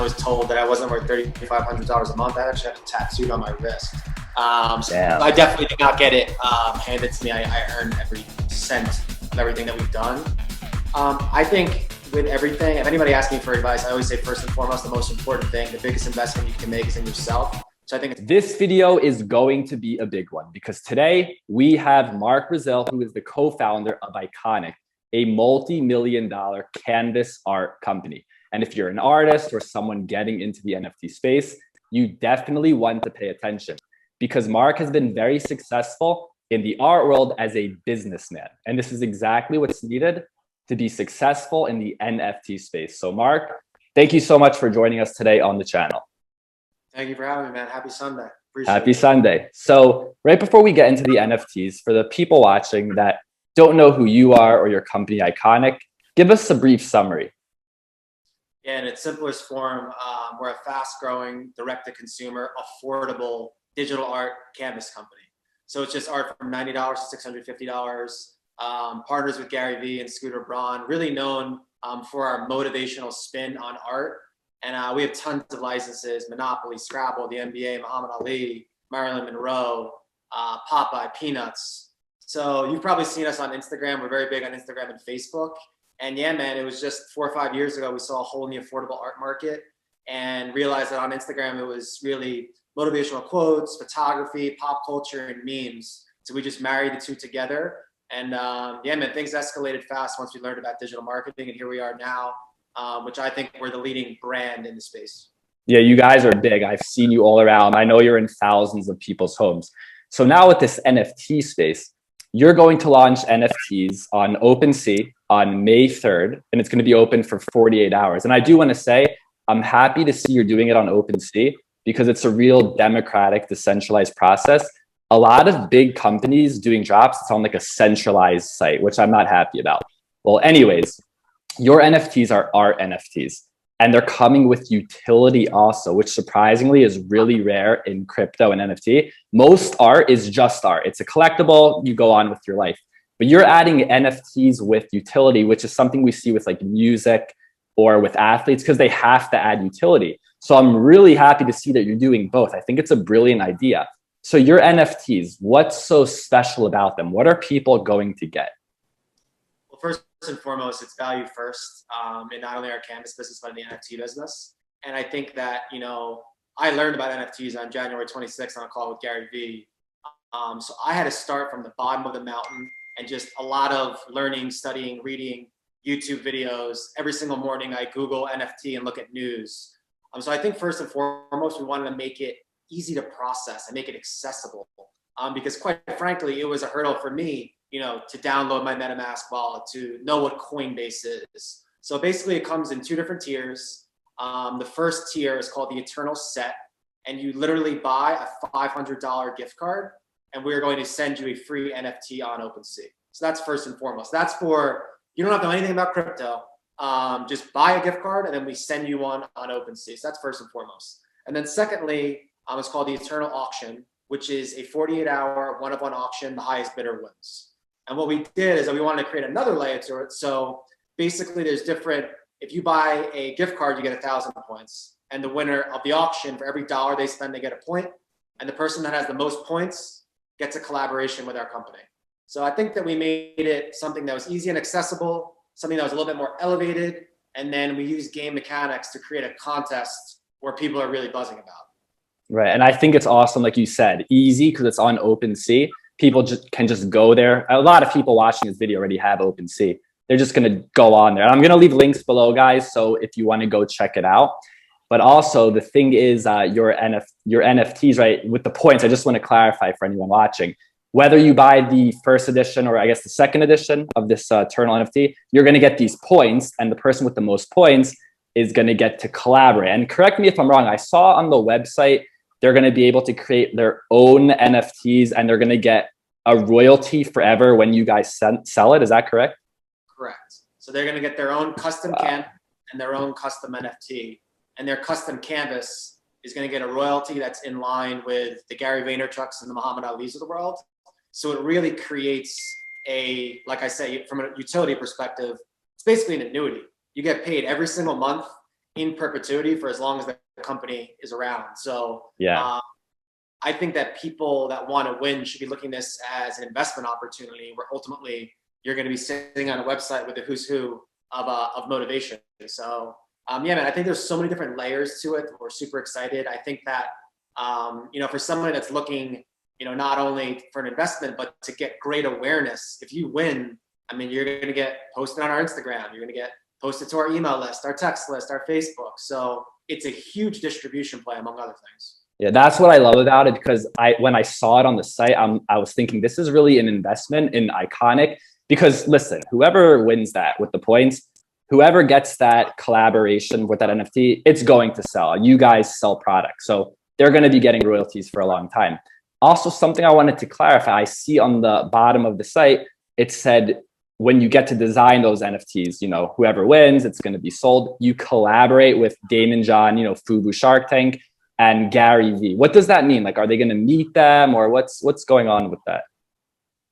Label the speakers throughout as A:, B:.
A: was told that I wasn't worth $3,500 a month. I actually had it tattooed on my wrist. So I definitely did not get it handed to me. I earned every cent of everything that we've done. I think with everything, if anybody asks me for advice, I always say first and foremost, the most important thing, the biggest investment you can make is in yourself. So I think
B: this video is going to be a big one because today we have Mark Brazil, who is the co-founder of Ikonick, a multi-million-dollar canvas art company. And if you're an artist or someone getting into the NFT space, you definitely want to pay attention because Mark has been very successful in the art world as a businessman. And this is exactly what's needed to be successful in the NFT space. So Mark, thank you so much for joining us today on the channel.
A: Thank you for having me, man. Happy Sunday.
B: Happy Sunday. So right before we get into the NFTs, for the people watching that don't know who you are or your company Ikonick, give us a brief summary.
A: Yeah, in its simplest form, we're a fast-growing, direct-to-consumer, affordable digital art canvas company. So it's just art from $90 to $650. Partners with Gary Vee and Scooter Braun, really known for our motivational spin on art. And we have tons of licenses: Monopoly, Scrabble, the NBA, Muhammad Ali, Marilyn Monroe, Popeye, Peanuts. So you've probably seen us on Instagram. We're very big on Instagram and Facebook. And yeah, man, it was just 4 or 5 years ago, we saw a hole in the affordable art market and realized that on Instagram, it was really motivational quotes, photography, pop culture, and memes. So we just married the two together. And yeah, man, things escalated fast once we learned about digital marketing. And here we are now, which I think we're the leading brand in the space.
B: Yeah, you guys are big. I've seen you all around. I know you're in thousands of people's homes. So now with this NFT space, you're going to launch NFTs on Opensea on May 3rd, and it's going to be open for 48 hours. And I do want to say, I'm happy to see you're doing it on Opensea because it's a real democratic, decentralized process. A lot of big companies doing drops, it's on like a centralized site, which I'm not happy about. Well, anyways, your NFTs are art NFTs, and they're coming with utility also, which surprisingly is really rare in crypto and NFT. Most art is just art. It's a collectible, you go on with your life. But you're adding NFTs with utility, which is something we see with like music or with athletes because they have to add utility. So I'm really happy to see that you're doing both. I think it's a brilliant idea. So your NFTs, what's so special about them? What are people going to get?
A: Well, first and foremost, it's value first in not only our canvas business, but in the NFT business. And I think that, you know, I learned about NFTs on January 26th on a call with Gary Vee. So I had to start from the bottom of the mountain and just a lot of learning, studying, reading YouTube videos. Every single morning I Google NFT and look at news. So I think first and foremost, we wanted to make it easy to process and make it accessible because quite frankly, it was a hurdle for me, you know, to download my MetaMask wallet, to know what Coinbase is. So basically it comes in 2 different tiers. The first tier is called the Eternal Set, and you literally buy a $500 gift card, and we're going to send you a free NFT on Opensea. So that's first and foremost. That's for, you don't have to know anything about crypto. Just buy a gift card, and then we send you one on Opensea. So that's first and foremost. And then secondly, it's called the Eternal Auction, which is a 48-hour one-of-one auction. The highest bidder wins. And what we did is that we wanted to create another layer to it. So basically there's different, if you buy a gift card, you get 1,000 points. And the winner of the auction, for every dollar they spend, they get a point. And the person that has the most points gets a collaboration with our company. So I think that we made it something that was easy and accessible, something that was a little bit more elevated. And then we used game mechanics to create a contest where people are really buzzing about.
B: Right. And I think it's awesome, like you said, easy because it's on Opensea. People can just go there. A lot of people watching this video already have Opensea. They're just going to go on there. And I'm going to leave links below, guys. So if you want to go check it out. But also the thing is your NFTs, right, with the points, I just want to clarify for anyone watching, whether you buy the first edition or I guess the second edition of this Eternal NFT, you're going to get these points, and the person with the most points is going to get to collaborate. And correct me if I'm wrong, I saw on the website, they're going to be able to create their own NFTs and they're going to get a royalty forever when you guys sell it. Is that correct?
A: Correct. So they're going to get their own custom canvas and their own custom NFT. And their custom canvas is going to get a royalty that's in line with the Gary Vaynerchuks and the Muhammad Ali's of the world. So it really creates a, like I say, from a utility perspective, it's basically an annuity. You get paid every single month in perpetuity for as long as the company is around. So
B: Yeah.
A: I think that people that want to win should be looking at this as an investment opportunity, where ultimately you're going to be sitting on a website with the who's who of motivation. So yeah, man, I think there's so many different layers to it. We're super excited. I think that for someone that's looking, not only for an investment but to get great awareness, if you win, I mean, you're going to get posted on our Instagram. You're going to get posted to our email list, our text list, our Facebook. So it's a huge distribution play, among other things.
B: Yeah, that's what I love about it, because when I saw it on the site, I was thinking this is really an investment in Ikonick, because listen, whoever wins that with the points, whoever gets that collaboration with that NFT, it's going to sell. You guys sell products, so they're going to be getting royalties for a long time. Also, something I wanted to clarify, I see on the bottom of the site, it said when you get to design those NFTs, whoever wins, it's going to be sold. You collaborate with Damon John, Fubu Shark Tank, and Gary V. What does that mean? Like, are they going to meet them, or what's going on with that?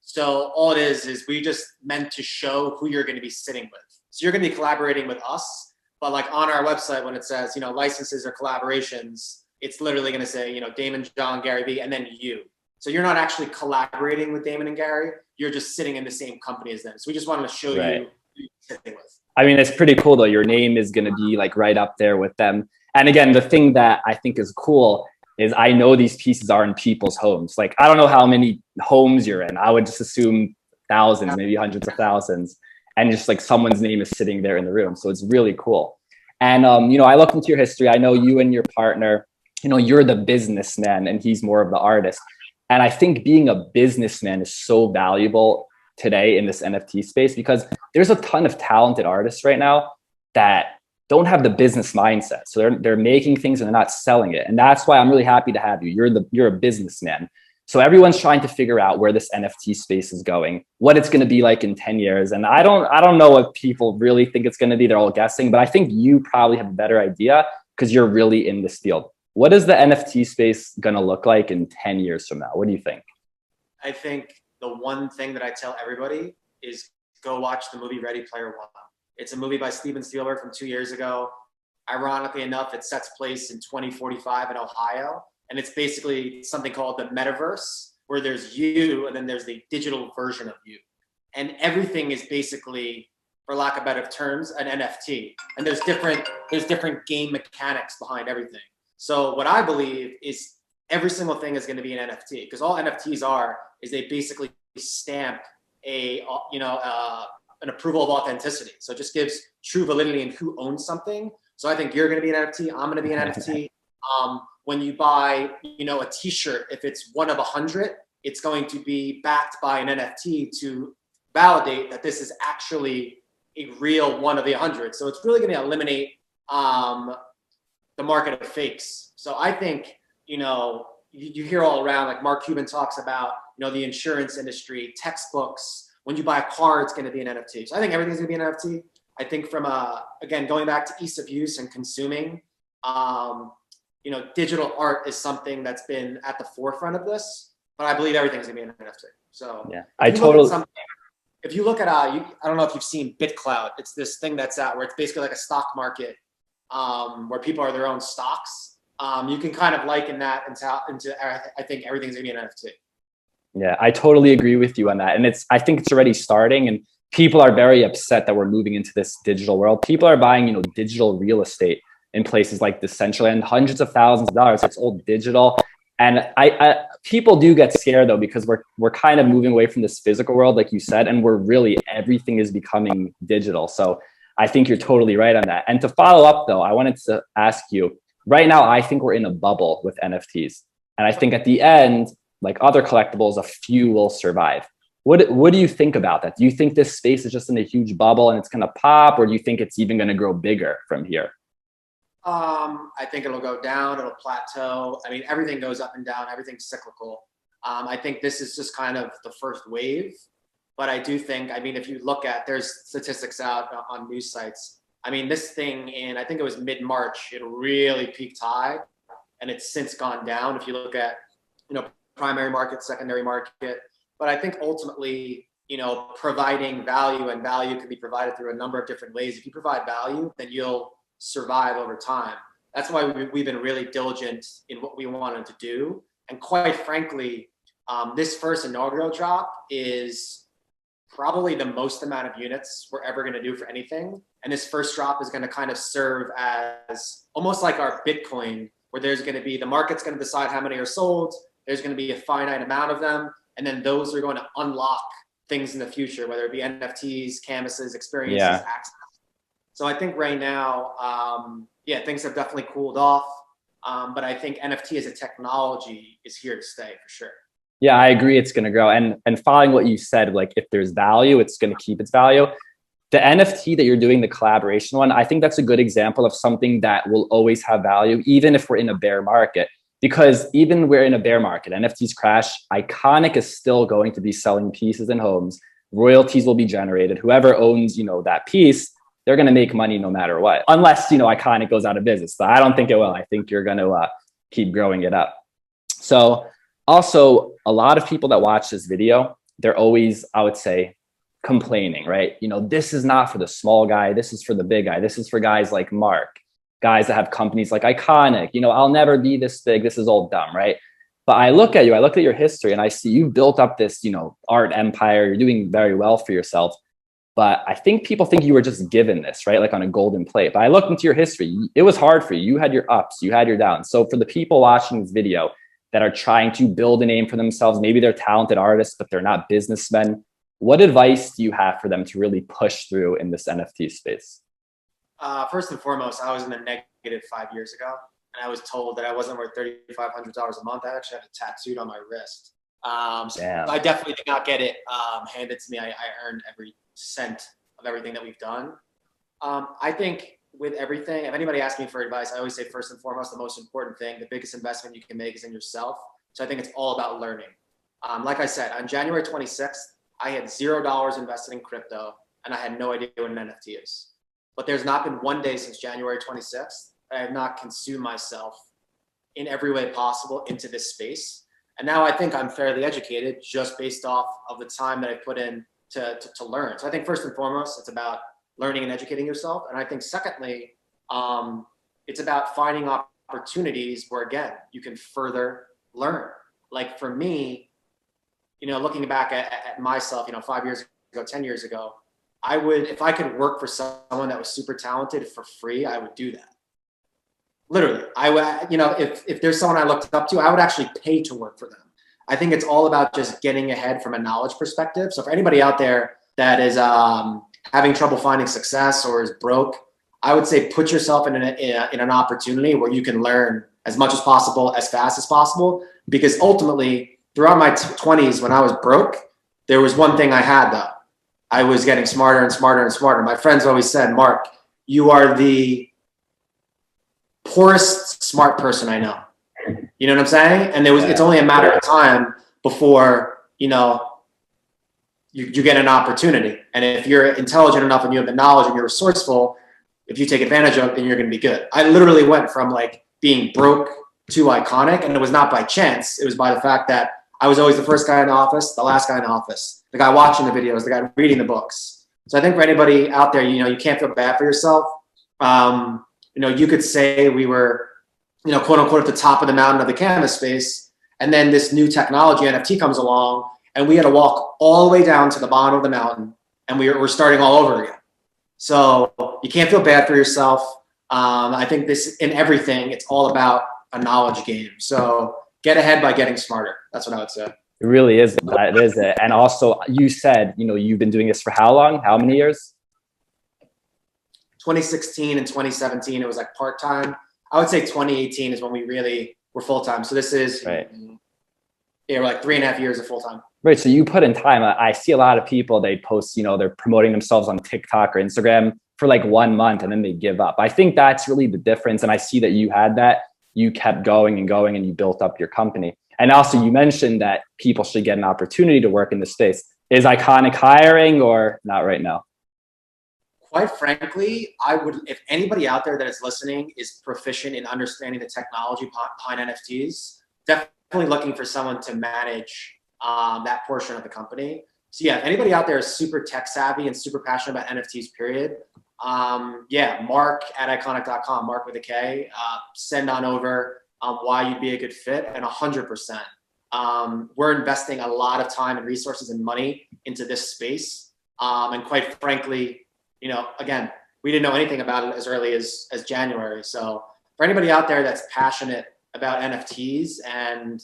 A: So all it is we just meant to show who you're going to be sitting with. So you're going to be collaborating with us, but like on our website, when it says, licenses or collaborations, it's literally going to say, Damon, John, Gary V, and then you. So you're not actually collaborating with Damon and Gary. You're just sitting in the same company as them. So we just wanted to show you who you're sitting with.
B: I mean, it's pretty cool though. Your name is going to be like right up there with them. And again, the thing that I think is cool is I know these pieces are in people's homes. Like, I don't know how many homes you're in. I would just assume thousands, maybe hundreds of thousands. And just like someone's name is sitting there in the room. So it's really cool. And, I looked into your history. I know you and your partner, you're the businessman and he's more of the artist. And I think being a businessman is so valuable today in this NFT space, because there's a ton of talented artists right now that don't have the business mindset. So they're making things and they're not selling it. And that's why I'm really happy to have you. You're a businessman. So everyone's trying to figure out where this NFT space is going, what it's going to be like in 10 years. And I don't know what people really think it's going to be. They're all guessing, but I think you probably have a better idea because you're really in this field. What is the NFT space going to look like in 10 years from now? What do you think?
A: I think the one thing that I tell everybody is go watch the movie Ready Player One. It's a movie by Steven Spielberg from 2 years ago. Ironically enough, it sets place in 2045 in Ohio. And it's basically something called the metaverse, where there's you and then there's the digital version of you. And everything is basically, for lack of better terms, an NFT. And there's different game mechanics behind everything. So what I believe is every single thing is going to be an NFT, because all NFTs are is they basically stamp an approval of authenticity. So it just gives true validity in who owns something. So I think you're going to be an NFT. I'm going to be an NFT. When you buy, a T-shirt, if it's one of 100, it's going to be backed by an NFT to validate that this is actually a real one of the 100. So it's really going to eliminate the market of fakes. So I think, you hear all around, like Mark Cuban talks about, the insurance industry, textbooks. When you buy a car, it's going to be an NFT. So I think everything's going to be an NFT. I think from again, going back to ease of use and consuming, digital art is something that's been at the forefront of this, but I believe everything's going to be an NFT. So
B: yeah,
A: if you look at, I don't know if you've seen BitCloud. It's this thing that's out where it's basically like a stock market, where people are their own stocks. You can kind of liken that into I think everything's going to be an NFT.
B: Yeah, I totally agree with you on that. And I think it's already starting, and people are very upset that we're moving into this digital world. People are buying, digital real estate in places like Decentraland, hundreds of thousands of dollars. It's all digital. And people do get scared though, because we're kind of moving away from this physical world, like you said, and everything is becoming digital. So I think you're totally right on that. And to follow up though, I wanted to ask you, right now, I think we're in a bubble with NFTs. And I think at the end, like other collectibles, a few will survive. What do you think about that? Do you think this space is just in a huge bubble and it's going to pop, or do you think it's even going to grow bigger from here?
A: I think it'll go down, it'll plateau. I mean, everything goes up and down, everything's cyclical. I think this is just kind of the first wave, but I do think, if you look at, there's statistics out on news sites. This thing I think it was mid-March, it really peaked high and it's since gone down. If you look at, primary market, secondary market. But I think ultimately, providing value, and value can be provided through a number of different ways. If you provide value, then you'll survive over time. That's why we've been really diligent in what we wanted to do. And quite frankly, this first inaugural drop is probably the most amount of units we're ever going to do for anything. And this first drop is going to kind of serve as almost like our Bitcoin, where there's going to be, the market's going to decide how many are sold. There's going to be a finite amount of them. And then those are going to unlock things in the future, whether it be NFTs, canvases, experiences, access. So I think right now, yeah, things have definitely cooled off. But I think NFT as a technology is here to stay for sure.
B: Yeah, I agree. It's going to grow. And following what you said, like if there's value, it's going to keep its value. The NFT that you're doing, the collaboration one, I think that's a good example of something that will always have value, even if we're in a bear market. Because even we're in a bear market, NFTs crash, Ikonick is still going to be selling pieces and homes. Royalties will be generated. Whoever owns, that piece, they're going to make money no matter what. Unless, Ikonick goes out of business. So I don't think it will. I think you're going to keep growing it up. So also, a lot of people that watch this video, they're always, I would say, complaining, right? This is not for the small guy. This is for the big guy. This is for guys like Mark, guys that have companies like Ikonick. I'll never be this big. This is all dumb, right? But I look at you, I look at your history, and I see you built up this, art empire. You're doing very well for yourself. But I think people think you were just given this, right? Like on a golden plate. But I looked into your history. It was hard for you. You had your ups, you had your downs. So for the people watching this video that are trying to build a name for themselves, maybe they're talented artists, but they're not businessmen, what advice do you have for them to really push through in this NFT space?
A: First and foremost, I was in the negative 5 years ago, and I was told that I wasn't worth $3,500 a month. I actually had it tattooed on my wrist. So I definitely did not get it handed to me. I earned every cent of everything that we've done. I think with everything, if anybody asks me for advice, I always say first and foremost, the most important thing, the biggest investment you can make is in yourself. So I think it's all about learning. Like I said, on January 26th, I had $0 invested in crypto, and I had no idea what an NFT is. But there's not been one day since January 26th that I have not consumed myself in every way possible into this space. And now I think I'm fairly educated just based off of the time that I put in to learn. So I think first and foremost, it's about learning and educating yourself. And I think secondly, it's about finding opportunities where, again, you can further learn. Like for me, looking back at myself, 5 years ago, 10 years ago, I would, if I could work for someone that was super talented for free, I would do that. Literally, I would, if there's someone I looked up to, I would actually pay to work for them. I think it's all about just getting ahead from a knowledge perspective. So for anybody out there that is having trouble finding success or is broke, I would say put yourself in an opportunity where you can learn as much as possible, as fast as possible. Because ultimately, throughout my 20s, when I was broke, there was one thing I had though. I was getting smarter and smarter and smarter. My friends always said, Mark, you are the poorest smart person I know. You know what I'm saying? And it's only a matter of time before, you get an opportunity. And if you're intelligent enough and you have the knowledge and you're resourceful, if you take advantage of it, then you're going to be good. I literally went from like being broke to Ikonick, and it was not by chance. It was by the fact that I was always the first guy in the office, the last guy in the office, the guy watching the videos, the guy reading the books. So I think for anybody out there, you can't feel bad for yourself. You could say we were, quote unquote, at the top of the mountain of the canvas space. And then this new technology, NFT, comes along, and we had to walk all the way down to the bottom of the mountain, and we're starting all over again. So you can't feel bad for yourself. I think this, in everything, it's all about a knowledge game. So get ahead by getting smarter. That's what I would say.
B: It really is. That is it. And also, you said, you've been doing this for how long? How many years?
A: 2016 and 2017, it was like part-time. I would say 2018 is when we really were full-time. So this is,
B: right.
A: Yeah, we're like 3.5 years of full-time.
B: Right. So you put in time. I see a lot of people, they post, they're promoting themselves on TikTok or Instagram for like 1 month and then they give up. I think that's really the difference. And I see that you had that. You kept going and going and you built up your company. And also you mentioned that people should get an opportunity to work in this space. Is Ikonick hiring or not right now?
A: Quite frankly, I would, if anybody out there that is listening is proficient in understanding the technology behind NFTs, definitely looking for someone to manage that portion of the company. So yeah, if anybody out there is super tech savvy and super passionate about NFTs, period, Yeah, Mark at Ikonick.com, Mark with a K. Send on over why you'd be a good fit, and 100%. We're investing a lot of time and resources and money into this space. And quite frankly, you know, again, we didn't know anything about it as early as January. So for anybody out there that's passionate about NFTs and,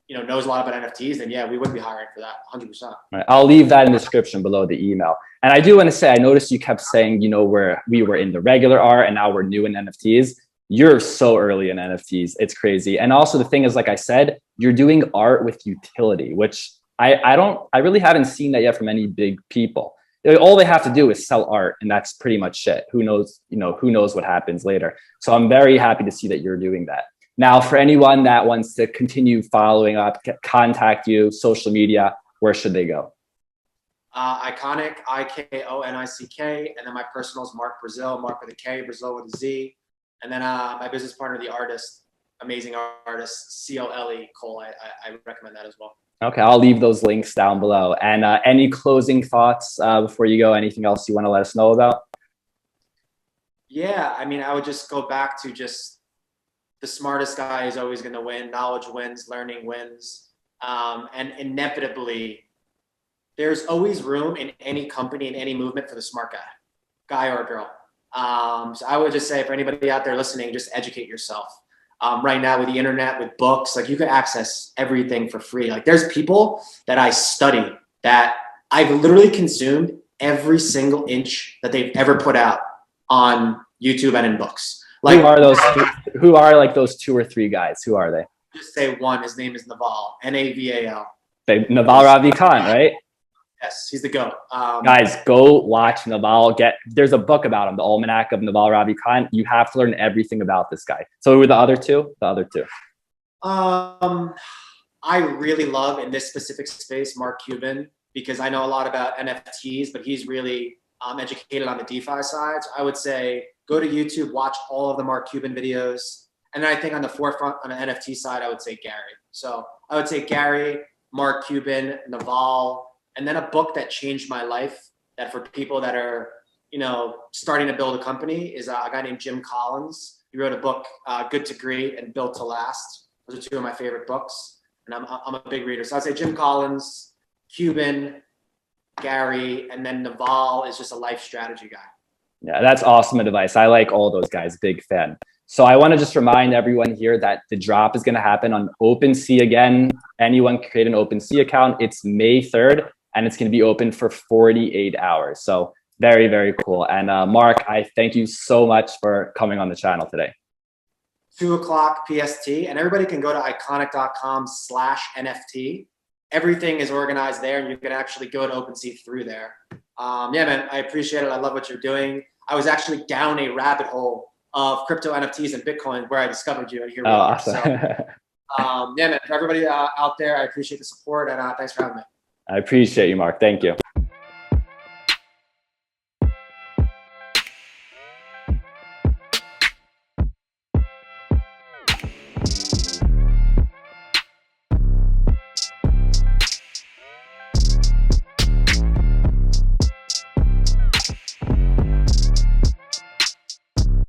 A: you know, knows a lot about NFTs, then yeah, we would be hiring for that 100%.
B: Right. I'll leave that in the description below the email. And I do want to say, I noticed you kept saying, you know, we were in the regular art and now we're new in NFTs. You're so early in NFTs. It's crazy. And also the thing is, like I said, you're doing art with utility, which I really haven't seen that yet from any big people. All they have to do is sell art, and that's pretty much it. Who knows, you know, who knows what happens later. So I'm very happy to see that you're doing that. Now, for anyone that wants to continue following up, contact you, social media, where should they go?
A: Ikonick, Ikonick, and then my personal is Mark Brazil, Mark with a K, Brazil with a Z. And then my business partner, the artist, amazing artist, Cole. I recommend that as well.
B: Okay, I'll leave those links down below. And any closing thoughts before you go? Anything else you want to let us know about?
A: Yeah, I mean, I would just go back to just the smartest guy is always going to win. Knowledge wins, learning wins. And inevitably, there's always room in any company, in any movement for the smart guy or girl. So I would just say for anybody out there listening, just educate yourself. Right now with the internet, with books, like you can access everything for free. Like there's people that I study that I've literally consumed every single inch that they've ever put out on YouTube and in books. Like,
B: who are those? Who are like those 2 or 3 guys? Who are they?
A: Just say one. His name is Naval. Naval.
B: Naval Ravikant, right?
A: Yes, he's the GOAT.
B: Guys, go watch Naval. There's a book about him, the Almanac of Naval Ravikant. You have to learn everything about this guy. So who were the other two? The other two.
A: I really love in this specific space Mark Cuban, because I know a lot about NFTs, but he's really educated on the DeFi side. So I would say go to YouTube, watch all of the Mark Cuban videos. And then I think on the forefront on the NFT side, I would say Gary. So I would say Gary, Mark Cuban, Naval. And then a book that changed my life, that for people that are, you know, starting to build a company, is a guy named Jim Collins. He wrote a book, Good to Great and Built to Last. Those are 2 of my favorite books. And I'm a big reader. So I'd say Jim Collins, Cuban, Gary, and then Naval is just a life strategy guy.
B: Yeah, that's awesome advice. I like all those guys, big fan. So I want to just remind everyone here that the drop is going to happen on Opensea again. Anyone can create an Opensea account. It's May 3rd. And it's going to be open for 48 hours. So very, very cool. And Mark, I thank you so much for coming on the channel today.
A: 2 o'clock PST, and everybody can go to ikonick.com/NFT. Everything is organized there, and you can actually go to Opensea through there. Yeah, man, I appreciate it. I love what you're doing. I was actually down a rabbit hole of crypto NFTs and Bitcoin where I discovered you, and here we are.
B: Awesome.
A: So, yeah, man, for everybody out there, I appreciate the support, and thanks for having me.
B: I appreciate you, Mark. Thank you.